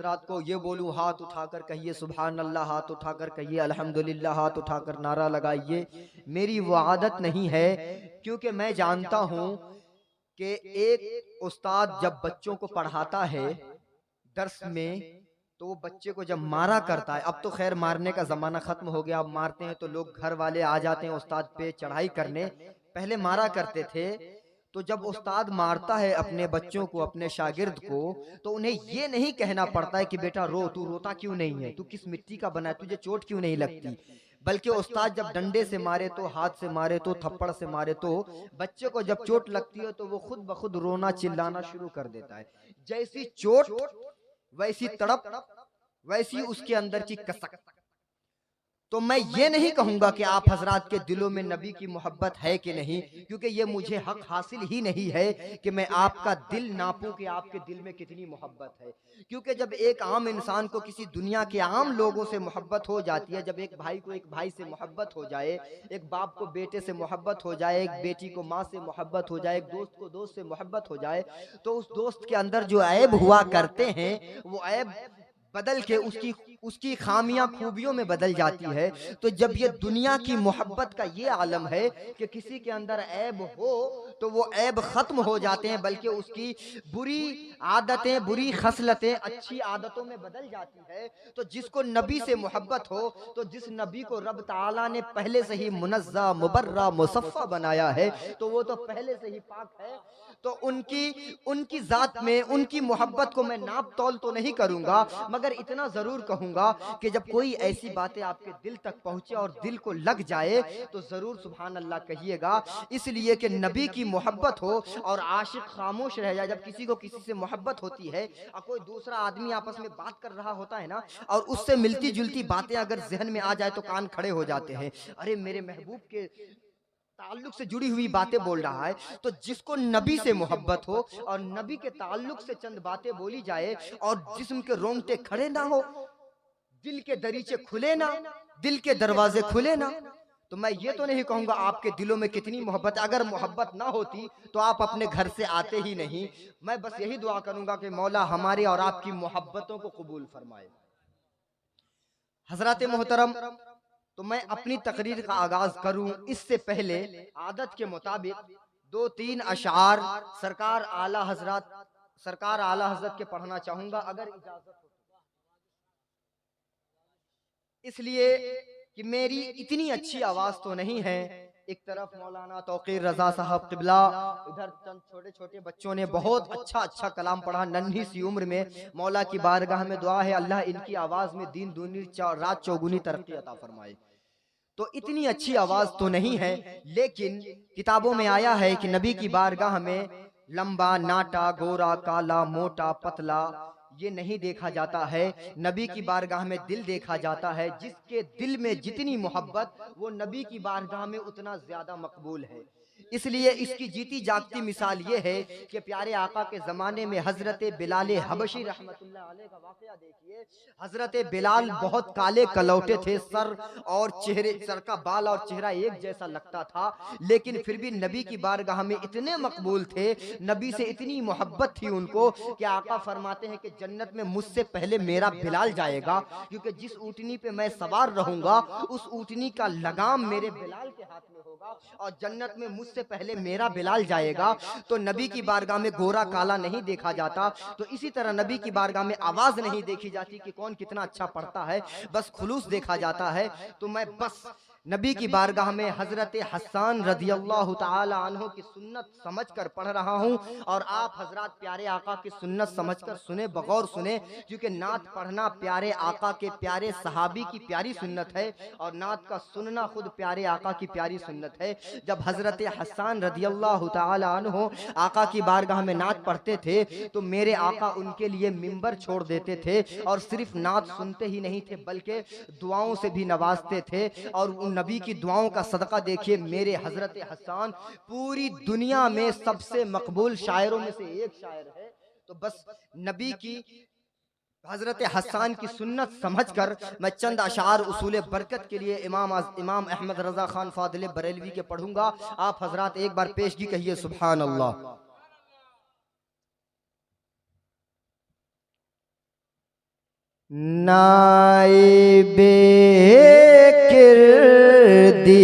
हजरात को ये बोलूँ हाथ उठाकर कहिए सुभान अल्लाह, हाथ उठाकर कहिए अल्हम्दुलिल्लाह, हाथ उठाकर नारा लगाइए, मेरी वो आदत नहीं है। क्योंकि मैं जानता हूँ कि एक उस्ताद जब बच्चों को पढ़ाता है दर्स में, तो वो बच्चे को जब मारा करता है, अब तो खैर मारने का जमाना खत्म हो गया, अब मारते हैं तो लोग घर वाले आ जाते हैं उस्ताद पे चढ़ाई करने, पहले मारा करते थे। तो जब उस्ताद मारता है अपने बच्चों को, अपने शागिर्द को, तो उन्हें ये नहीं कहना पड़ता है कि बेटा रो, तू रोता क्यों नहीं है, तू किस मिट्टी का बना है, तुझे चोट क्यों नहीं लगती। बल्कि उस्ताद जब डंडे से मारे तो, हाथ से मारे तो, थप्पड़ से मारे तो, बच्चे को जब चोट लगती है तो वो खुद ब खुद रोना चिल्लाना शुरू कर देता है। जैसी चोट वैसी तड़प, वैसी उसके अंदर की कसक। तो मैं ये नहीं कहूंगा कि आप हजरात के दिलों में नबी की मोहब्बत है कि नहीं, क्योंकि ये मुझे हक हासिल ही नहीं है कि मैं आपका दिल नापूं कि आपके दिल में कितनी मोहब्बत है। क्योंकि जब एक आम इंसान को किसी दुनिया के आम लोगों से मोहब्बत हो जाती है, जब एक भाई को एक भाई से मोहब्बत हो जाए, एक बाप को बेटे से मोहब्बत हो जाए, एक बेटी को माँ से मोहब्बत हो जाए, एक दोस्त को दोस्त से मोहब्बत हो जाए, तो उस दोस्त के अंदर जो ऐब हुआ करते हैं वो ऐब बदल के उसकी उसकी खामियां खूबियों में बदल जाती है। तो जब ये दुनिया की मोहब्बत का ये आलम है कि किसी के अंदर ऐब हो तो वो ऐब खत्म हो जाते हैं, बल्कि उसकी बुरी आदतें, बुरी खसलतें अच्छी आदतों में बदल जाती है। तो जिसको नबी से मोहब्बत हो, तो जिस नबी को रब ताला ने पहले से ही मुनज़्ज़ा मुबर्रा मुसफ़्फ़ा बनाया है, तो वो तो पहले से ही पाक है। तो उनकी उनकी जात में उनकी मोहब्बत को मैं नाप तौल तो नहीं करूंगा, मगर इतना जरूर कहूंगा कि जब कोई ऐसी बातें आपके दिल तक पहुंचे और दिल को लग जाए तो जरूर सुभान अल्लाह कहिएगा। इसलिए कि नबी की मोहब्बत हो और आशिक खामोश रह जाए। जब किसी को किसी से मोहब्बत होती है और कोई दूसरा आदमी आपस में बात कर रहा होता है ना, और उससे मिलती जुलती बातें अगर जहन में आ जाए तो कान खड़े हो जाते हैं, अरे मेरे महबूब के ताल्लुक से जुड़ी हुई बातें बोल रहा है। तो जिसको नबी से मोहब्बत हो और नबी के ताल्लुक से चंद बातें बोली जाए और जिस्म के रोंगटे खड़े ना हो, दिल के दरीचे खुले ना, दिल के दरवाजे खुले ना, तो मैं ये तो नहीं कहूंगा आपके दिलों में कितनी मोहब्बत। अगर मोहब्बत ना होती तो आप अपने घर से आते ही नहीं। मैं बस यही दुआ करूंगा कि मौला हमारे और आपकी मोहब्बतों को कबूल फरमाए। हजरत मोहतरम, तो मैं अपनी तकरीर का आगाज करूं इससे पहले आदत के मुताबिक दो तीन अशार सरकार आला हजरत के पढ़ना चाहूंगा, अगर इजाजत हो। इसलिए कि मेरी इतनी अच्छी आवाज तो नहीं है। एक तरफ मौलाना तौकीर रजा साहब किबला, इधर चंद छोटे छोटे बच्चों ने बहुत अच्छा अच्छा कलाम पढ़ा नन्ही सी उम्र में। मौला की बारगाह में दुआ है अल्लाह इनकी आवाज में दिन दूनी रात चौगुनी तरक्की अता फरमाए। तो इतनी अच्छी आवाज तो नहीं है, लेकिन किताबों में आया है कि नबी की बारगाह में लंबा, नाटा, गोरा, काला, मोटा, पतला ये नहीं देखा जाता है। नबी की बारगाह में दिल देखा जाता है। जिसके दिल में जितनी मोहब्बत, वो नबी की बारगाह में उतना ज्यादा मकबूल है। इसलिए इसकी जीती जागती मिसाल ये है कि प्यारे आका के जमाने में हजरत बिलाल हबशी रहमतुल्लाह अलैह का वाकया देखिए। हजरत बिलाल बहुत काले कलौटे थे, सर और चेहरे, सर का बाल और चेहरा एक जैसा लगता था, लेकिन फिर भी नबी की बारगाह में इतने मकबूल थे, नबी से इतनी मोहब्बत थी उनको कि आका फरमाते हैं कि जन्नत में मुझसे पहले मेरा बिलाल जाएगा, क्योंकि जिस ऊँटनी पे मैं सवार रहूंगा उस ऊँटनी का लगाम मेरे बिलाल के हाथ में होगा और जन्नत में मुझसे पहले मेरा बिलाल जाएगा। तो नबी की बारगाह में गोरा काला नहीं देखा जाता, तो इसी तरह नबी की बारगाह में आवाज नहीं देखी जाती कि कौन कितना अच्छा पढ़ता है, बस खुलूस देखा जाता है। तो मैं बस नबी की बारगाह में हजरत हस्सान रदियल्लाहु ताला अन्हु की सुन्नत समझकर पढ़ रहा हूँ, और आप हजरत प्यारे आका की सुन्नत समझकर सुने, बगौर सुने, क्योंकि नात पढ़ना प्यारे आका के प्यारे सहाबी की प्यारी सुन्नत है और नात का सुनना खुद प्यारे आका की प्यारी सुन्नत है। जब हजरत हस्सान रदियल्लाहु ताला अन्हु आका की बारगाह में नात पढ़ते थे तो मेरे आका उनके लिए मिंबर छोड़ देते थे, और सिर्फ नात सुनते ही नहीं थे बल्कि दुआओं से भी नवाजते थे। और उन नबी की दुआओं का सदका देखिए, मेरे हजरत हस्सान पूरी दुनिया में सबसे मकबूल शायरों में से एक शायर है। तो बस नबी की हजरत हस्सान की सुन्नत समझकर मैं चंद अशार उसूल बरकत के लिए इमाम अहमद रजा खान फादिल बरेलवी के पढ़ूंगा। आप हजरत एक बार पेशगी कहिए सुभान अल्लाह। नाइबे किरदिगार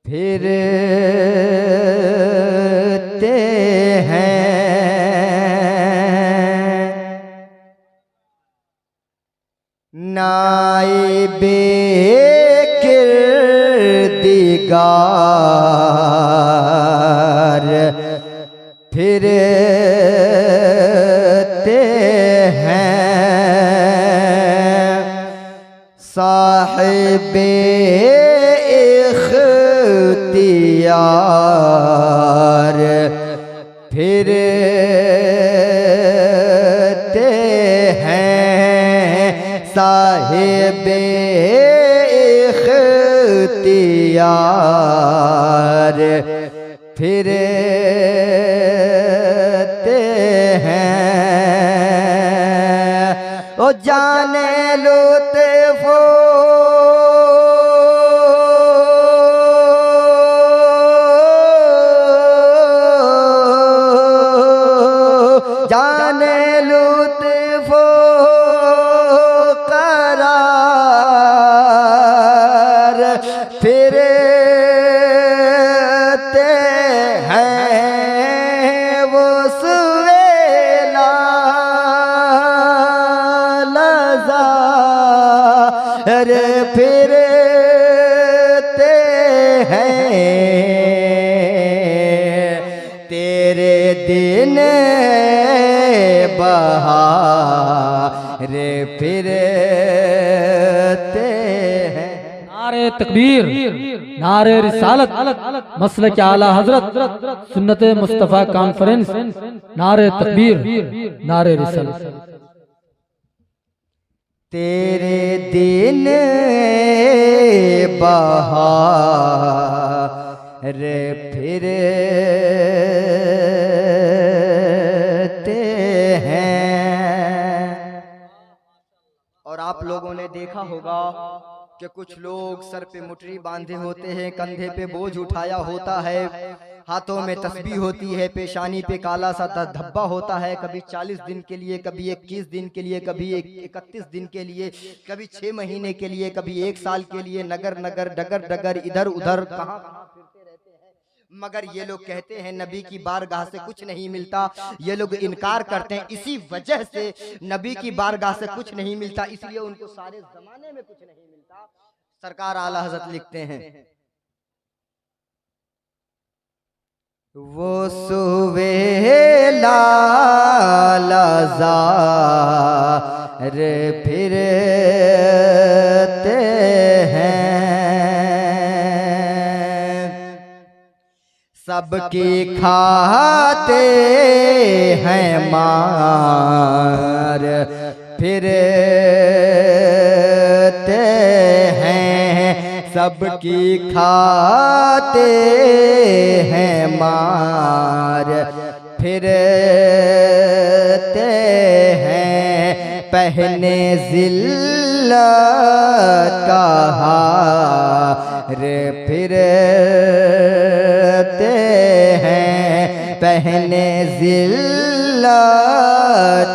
फिरते हैं, नाइबे किरदिगार फिरते हैं, साहिबे इख्तियार फिरते हैं, साहिबे इख्तियार फिरते हैं। ओ जाने लुत्फ़ो जाने लुत्फ़ो करार फिरते हैं, वो सुवेला लज़ार फिरते हैं, तेरे दिन बहार फिरते हैं। नारे तकबीर, नारे रिसालत, मसलक आला हजरत, सुन्नत मुस्तफ़ा कॉन्फ्रेंस, नारे तकबीर, नारे रिसालत। तेरे दिन बहार फिरते हैं। और आप लोगों ने देखा होगा कि कुछ लोग सर पे मुठरी बांधे होते हैं, कंधे पे बोझ उठाया होता है, हाथों में तस्बीह होती है, पेशानी पे काला सा धब्बा होता है, कभी 40 दिन के लिए, कभी 21 दिन के लिए, कभी 31 दिन के लिए, कभी 6 महीने के लिए, कभी 1 साल के लिए, नगर नगर डगर डगर इधर उधर कहाँ फिरते रहते हैं। मगर ये लोग कहते हैं नबी की बारगाह से कुछ नहीं मिलता। ये लोग इनकार करते हैं, इसी वजह से नबी की बारगाह से कुछ नहीं मिलता, इसलिए उनको सारे जमाने में कुछ नहीं मिलता। सरकार आला हज़रत लिखते हैं, वो सुवेला लज़ार फिरते हैं, सबकी खाते हैं मार फिरते हैं, सबकी खाते हैं मार फिरते हैं, पहने ज़िल्लत का हार फिरते हैं, पहने ज़िल्लत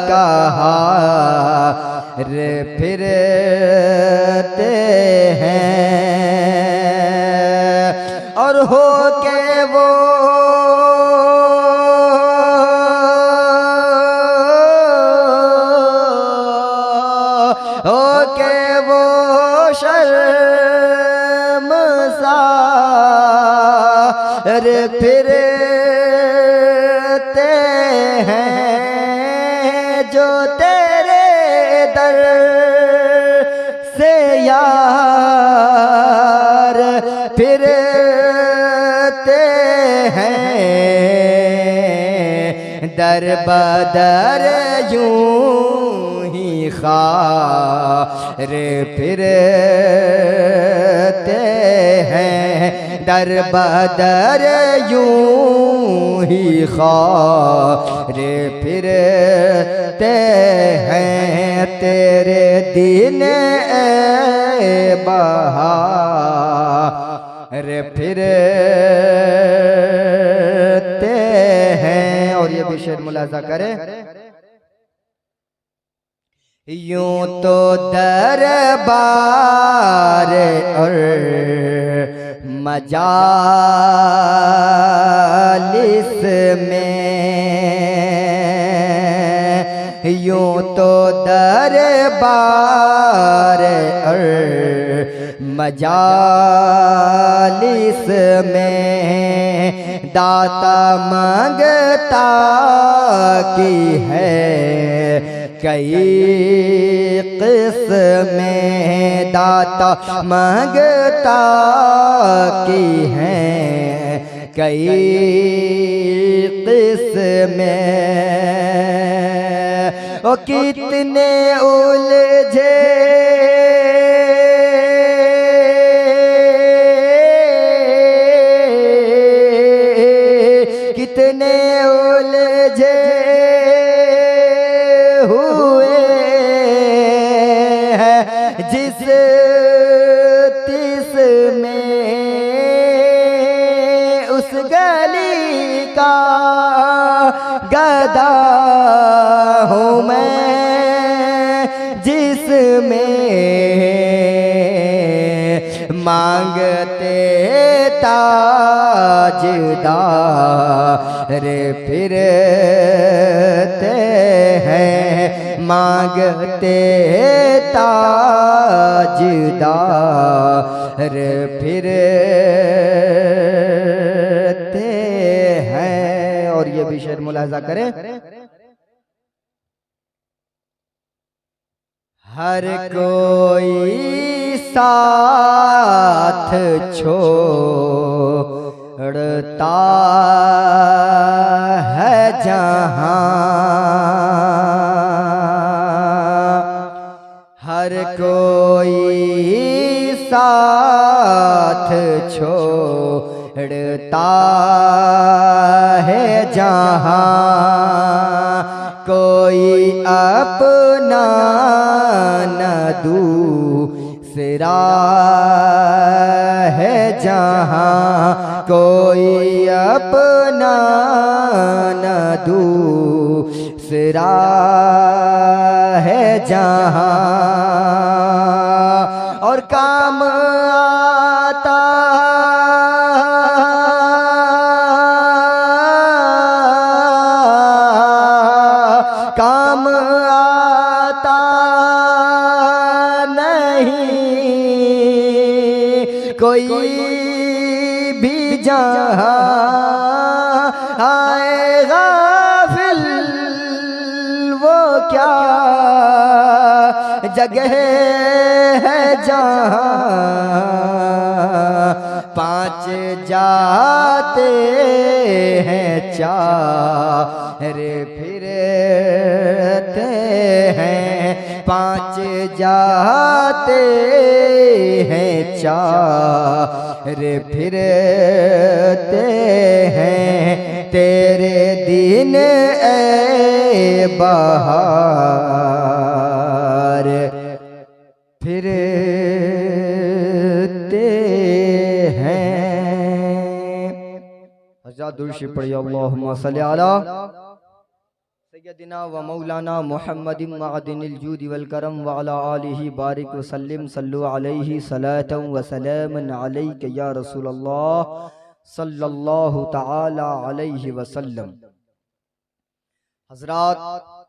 का हार फिरते हैं, और हो के वो शर्मसार फिरते हैं, जो तेरे दर से यार फिरते हैं, दर बदर यूं ही खार फिरते हैं, दर बदर यूं ही खार फिरते हैं, तेरे दिन बहार फिरते हैं। और ये भी शेर मुलाजा करें। यूं तो दरबार और मजालिस में, यूं तो दरबार और मजालिस में दाता मांगता की है कई किस्में, दाता मांगता की है कई किस्में। ओ कितने उलझे कितने उलझे हुए हैं जिस तिस में, उस गली का गदा हूँ मैं जिसमें मांगते ताजदार फिरते हैं, मांगते ताजदार फिरते हैं। और ये भी शेर मुलाजा करें। हर कोई साथ छोड़ता है जहां, हर कोई साथ छोड़ता है जहां, कोई अपना न दूसरा है जहां, कोई अपना न दूसरा है जहां, और काम आता काम आता नहीं कोई भी जहां आए गाफिल, वो क्या जगह है जहां पांच जाते हैं चार फिरते हैं, पांच जाते हैं चार फिरते हैं, तेरे दिन ए बहार फिरते हैं। हज़रत दुरूद पढ़िए। अल्लाहुम्मा सल्ली अला सय्यदिना व मौलाना मुहम्मदिन मअदिनिल जूदि वल करम व अला आलिहि बारिक व सल्लिम सल्लु अलैहि सलातन व सलामन अलैका या रसूलल्लाह सल्लल्लाहु तआला अलैहि वसल्लम। हज़रात,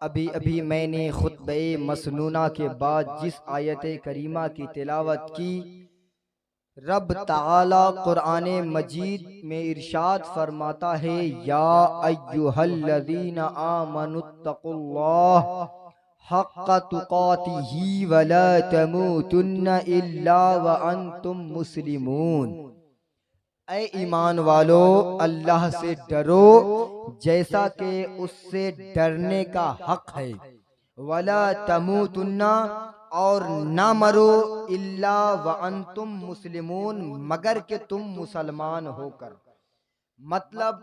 अभी अभी मैंने खुतबे मसनूना के बाद जिस आयत करीमा की तिलावत की, रब ताला कुरान मजीद में इरशाद फरमाता है, या अय्युहल्लज़ीना आमनुत्तकुल्लाह हक़्क़ तुक़ातिही वला तमूतुन्ना इल्ला व अंतुम मुस्लिमून। ऐ ईमान वालो, अल्लाह से डरो जैसा कि उससे डरने का हक है, वला तमूतुन्ना और ना मरो, इल्ला व अंतुम मुस्लिमून मगर कि तुम मुसलमान होकर। मतलब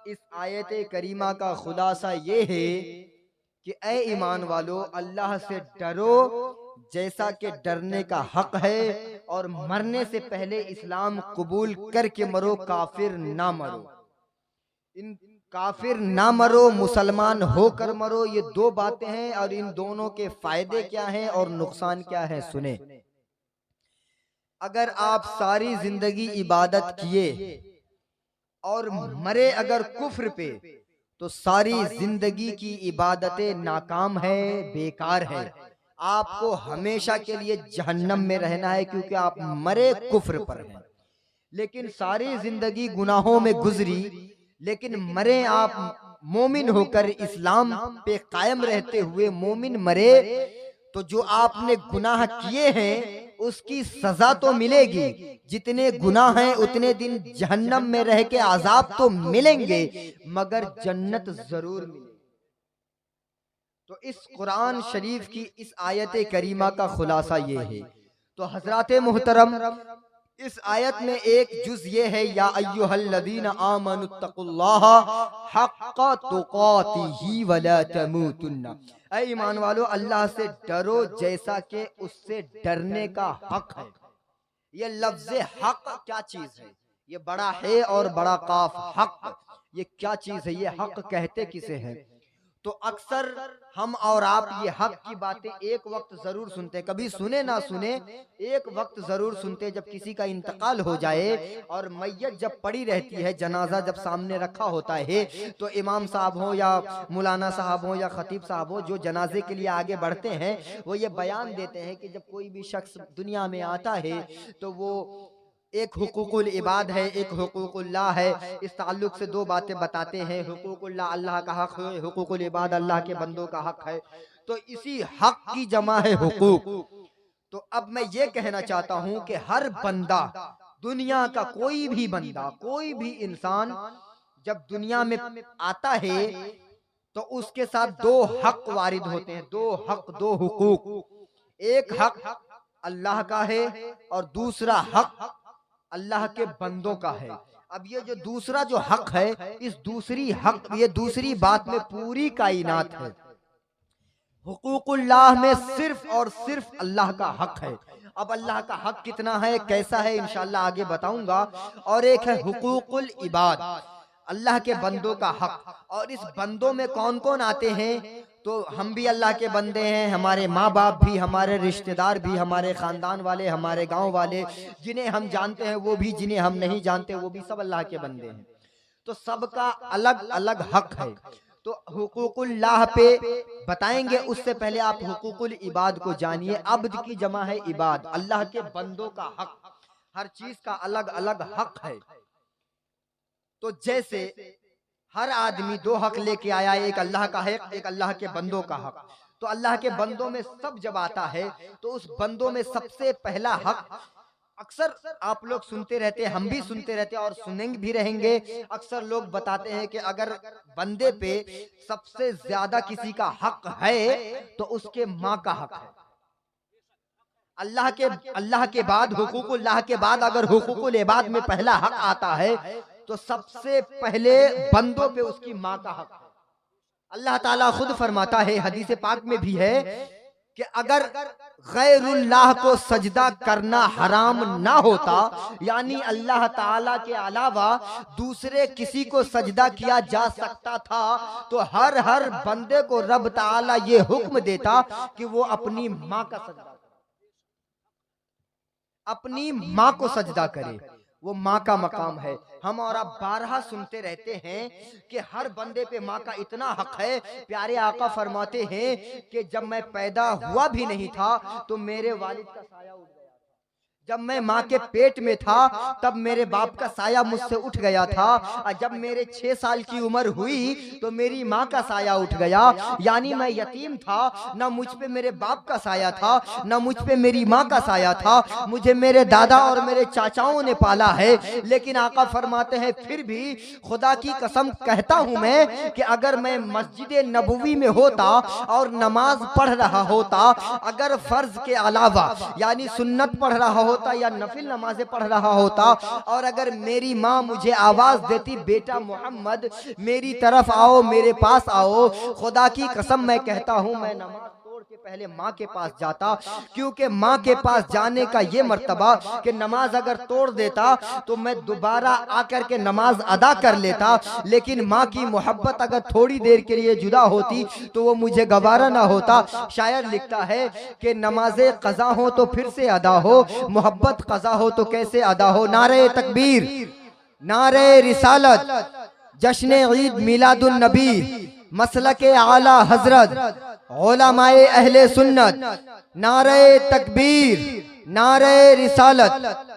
इस आयत करीमा का खुलासा ये है कि ऐ ईमान वालो, अल्लाह से डरो जैसा कि डरने का हक है, और मरने से पहले इस्लाम कबूल करके मरो, काफिर ना मरो। इन काफिर ना मरो, मुसलमान होकर मरो, ये दो बातें हैं और इन दोनों के फायदे क्या हैं और नुकसान क्या है सुने। अगर आप सारी जिंदगी इबादत किए और मरे अगर कुफ्र पे, तो सारी जिंदगी की इबादतें नाकाम है, बेकार है। आपको हमेशा के लिए जहन्नम में रहना है, क्योंकि आप मरे कुफ्र पर हैं। लेकिन सारी जिंदगी गुनाहों में गुजरी, लेकिन मरे आप मोमिन होकर, इस्लाम पे कायम रहते हुए मोमिन मरे, तो जो आपने गुनाह किए हैं उसकी सजा तो मिलेगी। जितने गुनाह हैं उतने दिन जहन्नम में रह के आजाब तो मिलेंगे, मगर जन्नत जरूर मिलेगी। तो इस कुरान शरीफ की इस आयत करीमा का खुलासा ये है। तो हजरात मोहतरम, इस आयत में एक जुज ये है, या अय्युहल्लज़ीना आमनुत्तकुल्लाह हक्का तुकातिही वला तमूतुन्ना। ऐ ईमान वालो, अल्लाह से डरो जैसा कि उससे डरने का हक है। ये लफ्ज़ हक क्या चीज है? ये बड़ा है और बड़ा काफ हक, ये क्या चीज है? ये हक कहते किसे हैं? तो अक्सर हम और आप ये हक की बातें एक वक्त जरूर सुनते, कभी सुने ना सुने, एक वक्त जरूर सुनते जब किसी का इंतकाल हो जाए और मैयत जब पड़ी रहती है, जनाजा जब सामने रखा होता है, तो इमाम साहब हो या मौलाना साहब हो या खतीब साहब हो, जो जनाजे के लिए आगे बढ़ते हैं, वो ये बयान देते हैं कि जब कोई भी शख्स दुनिया में आता है तो वो एक हुकूकुल इबाद है, एक हुकूकुल्लाह है। इस ताल्लुक से दो बातें बताते हैं। हुकूकुल्लाह अल्लाह का हक है, हुकूकुल इबाद अल्लाह के बंदों का हक है। तो इसी हक की जमा है हुकूक। तो अब मैं ये कहना चाहता हूं कि हर बंदा, दुनिया का कोई भी बंदा, कोई भी इंसान जब दुनिया में आता है तो उसके साथ दो हक वारिद होते हैं, दो हक, दो हुकूक। एक हक अल्लाह का है और दूसरा हक अल्लाह के बंदों का है। अब ये जो दूसरा जो हक है, इस दूसरी हक, ये दूसरी बात में पूरी कायनात है। हुकूकुल्लाह में सिर्फ और सिर्फ अल्लाह का हक है। अब अल्लाह का हक कितना है, कैसा है, इंशाअल्लाह आगे बताऊंगा। और एक है हुकूकुल इबाद, अल्लाह के बंदों का हक। और इस बंदों में कौन कौन आते हैं? तो हम भी अल्लाह के बंदे हैं, हमारे माँ बाप भी, हमारे रिश्तेदार भी, हमारे खानदान वाले, हमारे गांव वाले, जिन्हें हम जानते हैं वो भी, जिन्हें हम नहीं जानते वो भी, सब अल्लाह के बंदे हैं। तो सबका अलग अलग हक है। तो हुकूकुल्लाह पे बताएंगे, उससे पहले आप हुकूकुल इबाद को जानिए। अब्द की जमा है इबाद, अल्लाह के बंदों का हक। हर चीज का अलग अलग हक है। तो जैसे हर आदमी दो हक लेके आया, एक अल्लाह का हक, एक अल्लाह के बंदों का हक। तो अल्लाह के बंदों में सब जब आता है तो उस बंदों में सबसे पहला हक, अक्सर आप लोग सुनते रहते हैं, हम भी सुनते रहते हैं और सुनेंगे भी रहेंगे। अक्सर लोग बताते हैं कि अगर बंदे पे सबसे ज्यादा किसी का हक है तो उसके माँ का हक है। अल्लाह के बाद, हुकूकुल्लाह के बाद अगर हुकूकुल इबाद में पहला हक आता है तो सबसे पहले बंदों पे उसकी माँ का हक है। अल्लाह ताला खुद फरमाता है, हदीस पाक में भी है, कि अगर गैरुल्लाह को सजदा करना हराम ना होता, यानी अल्लाह ताला के अलावा दूसरे किसी को सजदा किया जा सकता था, तो हर बंदे को रब ताला ये हुक्म देता कि वो अपनी माँ का सजदा करे, अपनी माँ को सजदा करे। वो माँ का मकाम है। हम और आप बारहा सुनते रहते हैं कि हर बंदे पे माँ का इतना हक है। प्यारे आका फरमाते हैं कि जब मैं पैदा हुआ भी नहीं था तो मेरे वालिद का साया उठ गया। जब मैं माँ के पेट में था तब मेरे बाप का साया मुझसे उठ गया था। और जब मेरे 6 साल की उम्र हुई तो मेरी माँ का साया उठ गया। यानी मैं यतीम था, ना मुझ पे मेरे बाप का साया था, ना मुझ पे मेरी माँ का साया था। मुझे मेरे दादा और मेरे चाचाओं ने पाला है। लेकिन आका फरमाते हैं, फिर भी खुदा की कसम कहता हूँ मैं कि अगर मैं मस्जिद नबवी में होता और नमाज पढ़ रहा होता, अगर फर्ज के अलावा यानी सुन्नत पढ़ रहा होता या नफिल नमाजें पढ़ रहा होता, और अगर मेरी माँ मुझे आवाज देती, बेटा मोहम्मद मेरी तरफ आओ, मेरे पास आओ, खुदा की कसम मैं कहता हूँ मैं नमाज तोड़ के पहले माँ के पास जाता, क्योंकि माँ के पास जाने का ये मर्तबा कि नमाज अगर तोड़ देता तो मैं दोबारा आकर के नमाज अदा कर लेता, लेकिन माँ की मोहब्बत अगर थोड़ी देर के लिए जुदा होती तो वो मुझे गवारा ना होता। शायर लिखता है कि नमाज़े क़ज़ा हो तो फिर से अदा हो, मोहब्बत क़ज़ा हो तो कैसे अदा हो। नारे तकबीर, नारे रिसालत, जश्न ईद मिलादुन नबी, मसलके आला हजरत, उलमाए अहले सुन्नत। नारे तकबीर, नारे रिसालत।